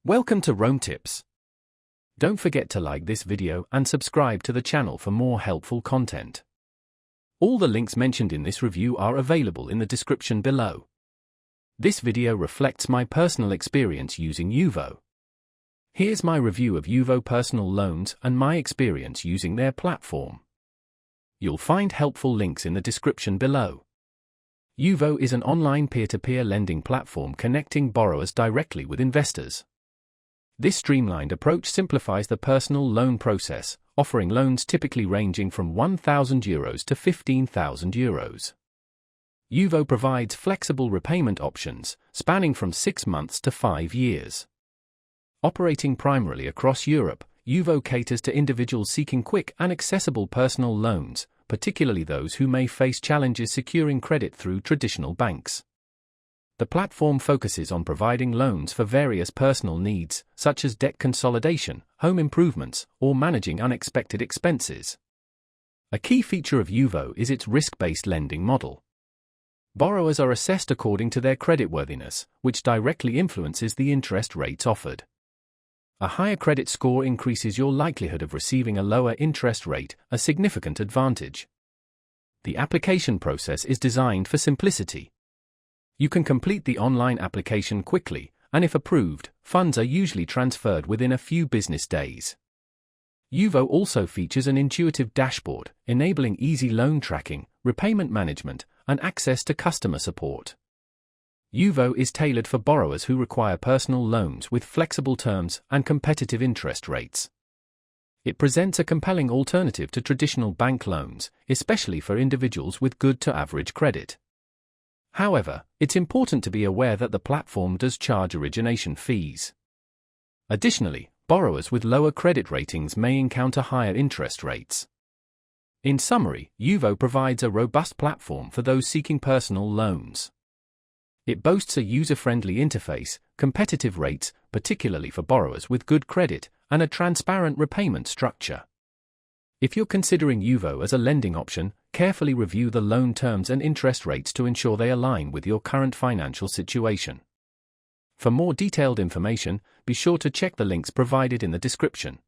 Welcome to Rome Tips. Don't forget to like this video and subscribe to the channel for more helpful content. All the links mentioned in this review are available in the description below. This video reflects my personal experience using IUVO. Here's my review of IUVO personal loans and my experience using their platform. You'll find helpful links in the description below. IUVO is an online peer-to-peer lending platform connecting borrowers directly with investors. This streamlined approach simplifies the personal loan process, offering loans typically ranging from €1,000 to €15,000. IUVO provides flexible repayment options, spanning from 6 months to 5 years. Operating primarily across Europe, IUVO caters to individuals seeking quick and accessible personal loans, particularly those who may face challenges securing credit through traditional banks. The platform focuses on providing loans for various personal needs, such as debt consolidation, home improvements, or managing unexpected expenses. A key feature of IUVO is its risk-based lending model. Borrowers are assessed according to their creditworthiness, which directly influences the interest rates offered. A higher credit score increases your likelihood of receiving a lower interest rate, a significant advantage. The application process is designed for simplicity. You can complete the online application quickly, and if approved, funds are usually transferred within a few business days. IUVO also features an intuitive dashboard, enabling easy loan tracking, repayment management, and access to customer support. IUVO is tailored for borrowers who require personal loans with flexible terms and competitive interest rates. It presents a compelling alternative to traditional bank loans, especially for individuals with good to average credit. However, it's important to be aware that the platform does charge origination fees. Additionally, borrowers with lower credit ratings may encounter higher interest rates. In summary, IUVO provides a robust platform for those seeking personal loans. It boasts a user-friendly interface, competitive rates, particularly for borrowers with good credit, and a transparent repayment structure. If you're considering IUVO as a lending option, carefully review the loan terms and interest rates to ensure they align with your current financial situation. For more detailed information, be sure to check the links provided in the description.